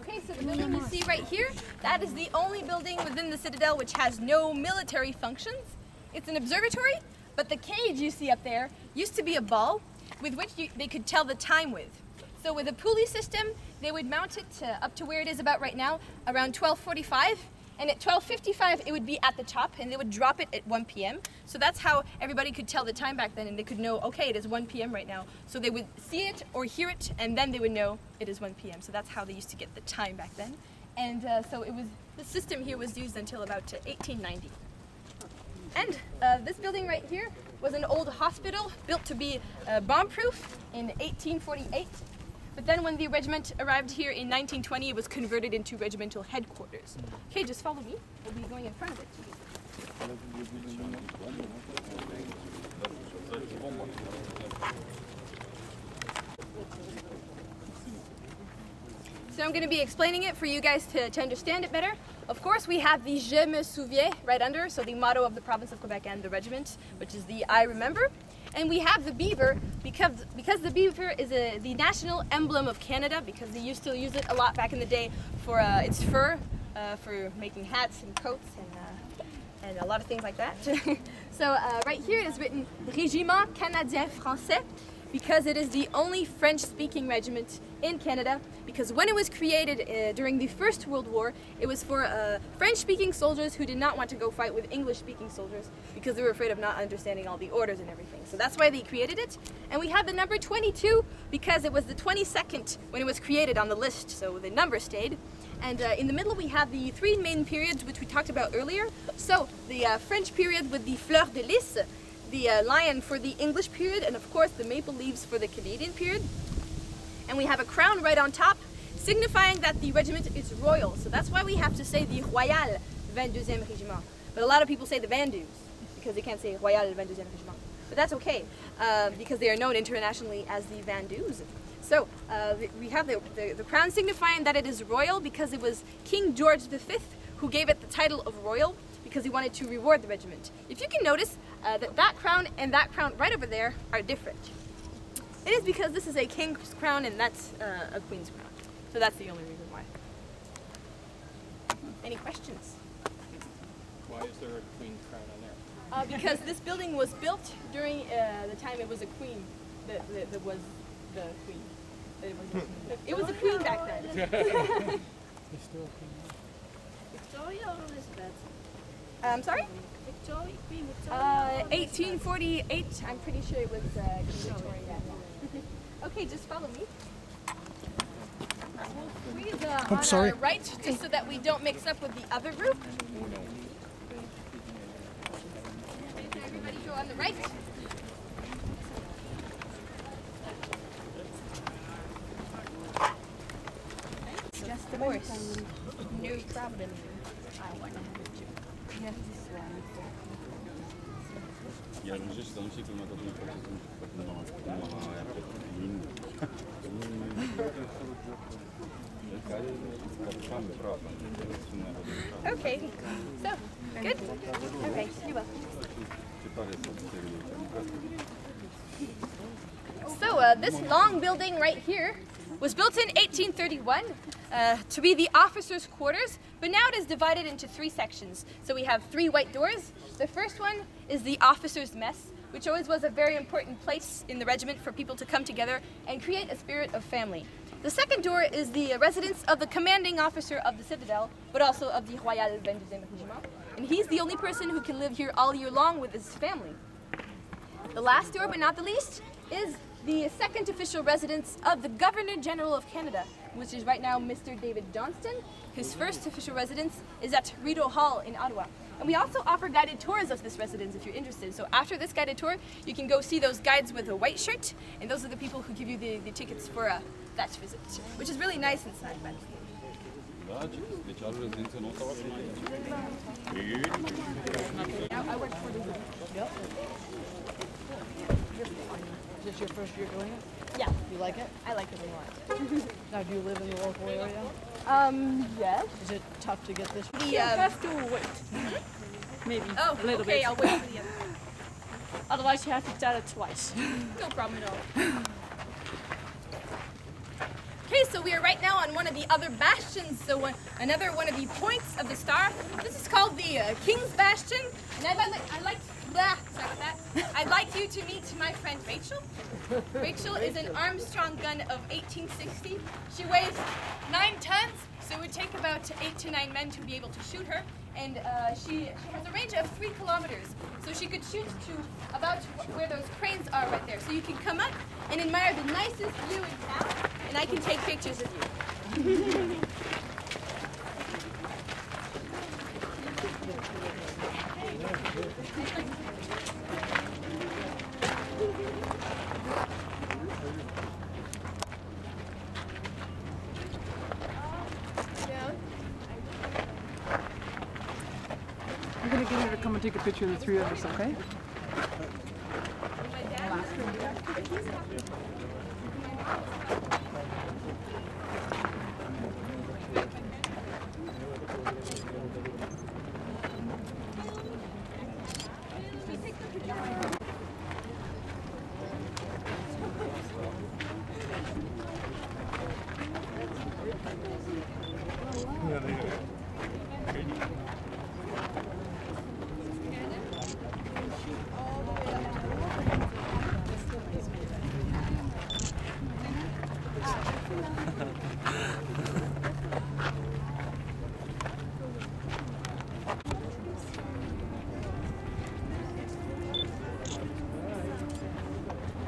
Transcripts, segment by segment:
Okay, so the building you see right here, that is the only building within the Citadel which has no military functions. It's an observatory, but the cage you see up there used to be a ball with which they could tell the time with. So with a pulley system, they would mount it up to where it is about right now, around 12:45, and at 12:55 it would be at the top, and they would drop it at 1 p.m. So that's how everybody could tell the time back then, and they could know, okay, it is 1 p.m. right now. So they would see it or hear it, and then they would know it is 1 p.m. So that's how they used to get the time back then. And so the system here was used until about 1890. And this building right here was an old hospital built to be bomb-proof in 1848. But then when the regiment arrived here in 1920, it was converted into regimental headquarters. Okay, just follow me. We'll be going in front of it. So I'm going to be explaining it for you guys to understand it better. Of course, we have the Je me souviens right under, so the motto of the province of Quebec and the regiment, which is the I remember. And we have the beaver because the beaver is the national emblem of Canada, because they used to use it a lot back in the day for its fur, for making hats and coats and a lot of things like that. So right here it is written Régiment Canadien Français, because it is the only French-speaking regiment in Canada, because when it was created during the First World War, it was for French-speaking soldiers who did not want to go fight with English-speaking soldiers because they were afraid of not understanding all the orders and everything. So that's why they created it. And we have the number 22 because it was the 22nd when it was created on the list, so the number stayed. And in the middle we have the three main periods which we talked about earlier. So the French period with the fleur de lys, the lion for the English period, and of course the maple leaves for the Canadian period. And we have a crown right on top, signifying that the regiment is royal. So that's why we have to say the Royal 22e Régiment. But a lot of people say the Vendus, because they can't say Royal 22e Régiment. But that's okay, because they are known internationally as the Vendus. So we have the crown signifying that it is royal, because it was King George V who gave it the title of royal, because he wanted to reward the regiment. If you can notice that crown and that crown right over there are different. It is because this is a king's crown and that's a queen's crown. So that's the only reason why. Any questions? Why is there a queen's crown on there? Because this building was built during the time it was a queen that was the queen. It was a queen back then. Victoria or Elizabeth? I'm sorry? Victoria, Queen Victoria. 1848. I'm pretty sure it was Queen Victoria. Okay, just follow me. We'll squeeze on our right, just so that we don't mix up with the other group. Everybody go on the right. Just divorce. No problem. I want to have a joke. Yes, this one. Il y a juste un cycle Okay, so, good? Okay, you're welcome. So this long building right here was built in 1831 to be the officers' quarters, but now it is divided into three sections. So we have three white doors. The first one is the officers' mess, which always was a very important place in the regiment for people to come together and create a spirit of family. The second door is the residence of the commanding officer of the Citadel, but also of the Royal 22e Régiment. And he's the only person who can live here all year long with his family. The last door, but not the least, is the second official residence of the Governor General of Canada, which is right now Mr. David Johnston. His first official residence is at Rideau Hall in Ottawa. And we also offer guided tours of this residence if you're interested. So after this guided tour, you can go see those guides with a white shirt, and those are the people who give you the tickets for that visit, which is really nice inside, by the way. I work for the This your first year doing it? Yeah, You like it? I like it a lot. Now, do you live in the local area? Yes. Is it tough to get this? The, have to wait. Maybe oh, a little okay, bit. I'll wait for the other. Otherwise, you have to tell it twice. No problem at all. Okay, so we are right now on one of the other bastions, so another one of the points of the star. This is called the King's Bastion, and I'd like you to meet my friend Rachel. Rachel is an Armstrong gun of 1860. She weighs 9 tons, so it would take about 8 to 9 men to be able to shoot her. And she has a range of 3 kilometers, so she could shoot to about where those cranes are right there. So you can come up and admire the nicest view in town, and I can take pictures of you. I'm gonna get her to come and take a picture of the three of us, okay?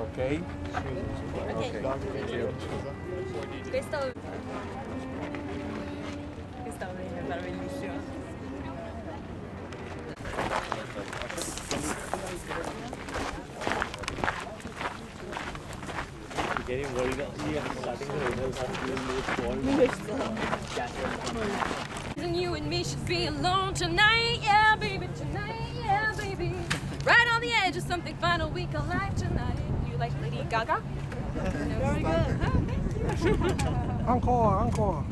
Okay. Okay. Thank you. Questa è bellissima. Getting worried and starting the results are And you and me should be alone tonight, yeah, baby, tonight, yeah, baby. Right on the edge of something final we collide tonight. You like Lady Gaga? Very good. Encore, encore.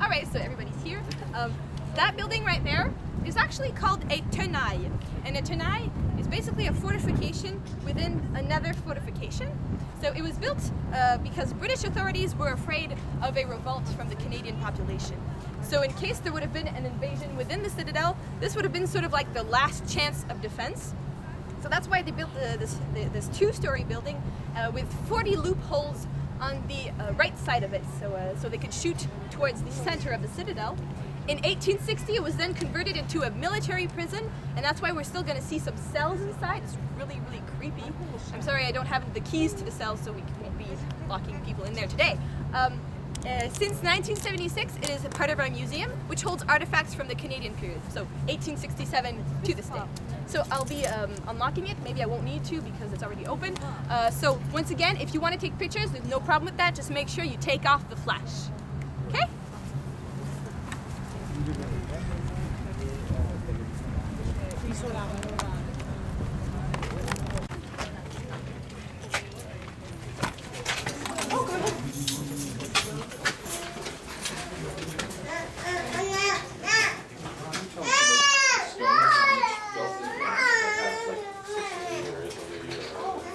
All right, so everybody's here. That building right there is actually called a tenaille. And a tenaille is basically a fortification within another fortification. So it was built because British authorities were afraid of a revolt from the Canadian population. So in case there would have been an invasion within the Citadel, this would have been sort of like the last chance of defense. So that's why they built this two-story building with 40 loopholes on the right side of it, so they could shoot towards the center of the Citadel. In 1860, it was then converted into a military prison, and that's why we're still going to see some cells inside. It's really, really creepy. I'm sorry I don't have the keys to the cells, so we won't be locking people in there today. Since 1976, it is a part of our museum, which holds artifacts from the Canadian period, so 1867 to this day. So I'll be unlocking it. Maybe I won't need to because it's already open. So once again, if you want to take pictures, there's no problem with that. Just make sure you take off the flash. Okay?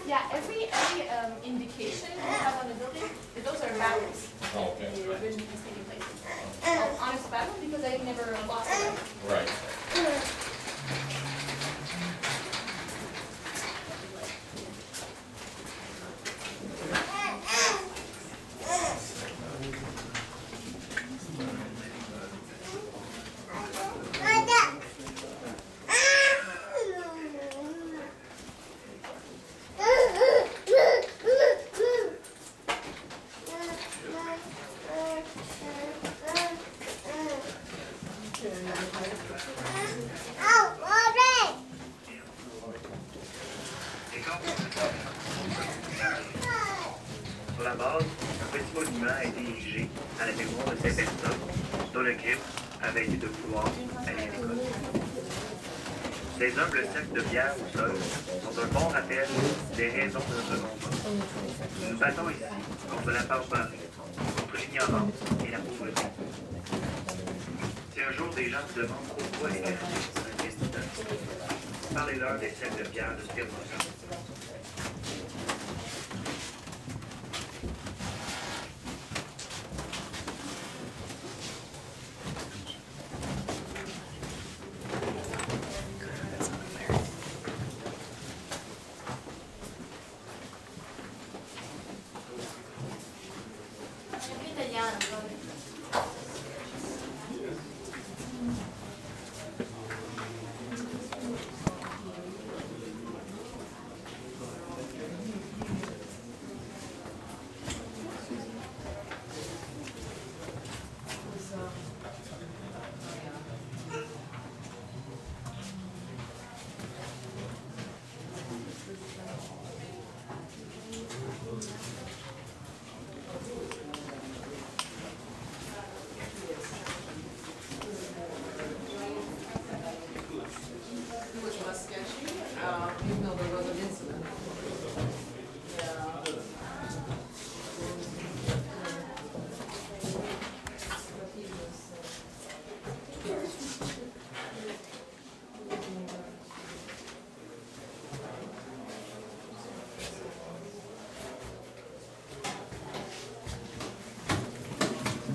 Yeah, every indication we have on the building, those are battles. Oh, okay. The original is taking place. Honest battle because I never lost them. Right. Sur la base, un petit monument a été érigé à la mémoire de ces personnes dont le crime avait été de vouloir aller à l'école. Ces humbles sacs de bière au sol sont un bon rappel des raisons de notre combat. Nous nous battons ici contre la barbarie, contre l'ignorance et la pauvreté. Si un jour des gens se demandent pourquoi les Canadiens sont investis dans l'histoire, parlez-leur des sacs de bière de Spirmosa.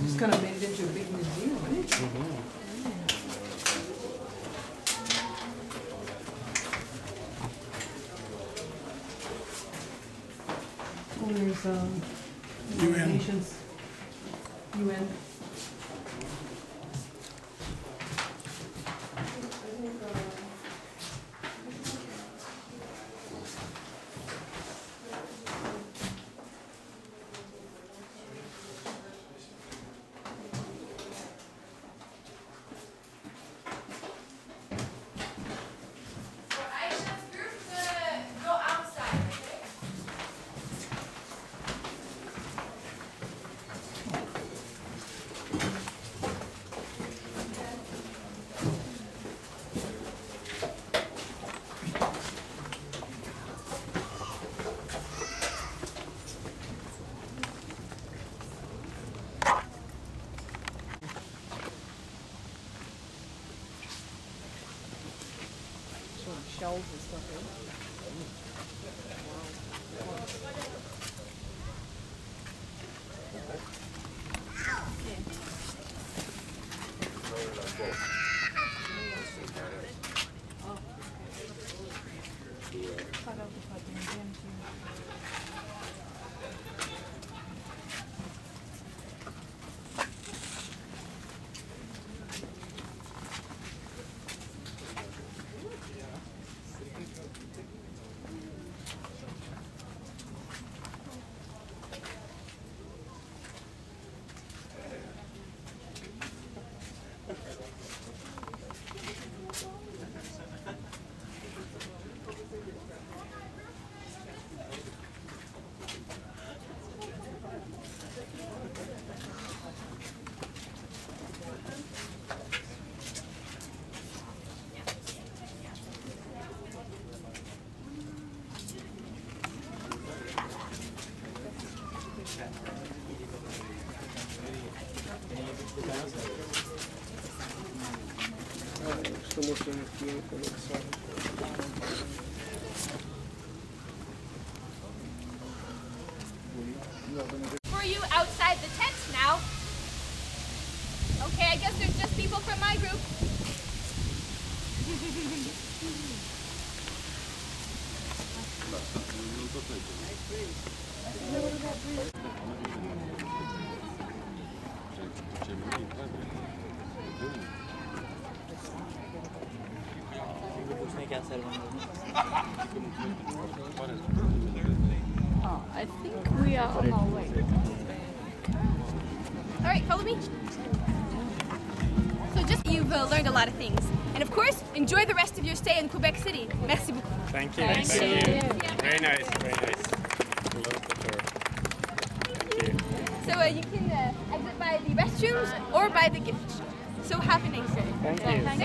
Just kind of made it into a big museum, right? Oh, there's UN. Nations. UN. Shells and stuff, right? For you outside the tent now. Okay, I guess there's just people from my group. पूछने क्या sir I think we are on our way. All right, follow me. So just you've learned a lot of things. And of course, enjoy the rest of your stay in Quebec City. Merci beaucoup. Thank you. Thank you. Very nice. Very nice. Love the tour. Thank you. So you can exit by the restrooms or by the gift shop. So have a nice day. Thank you.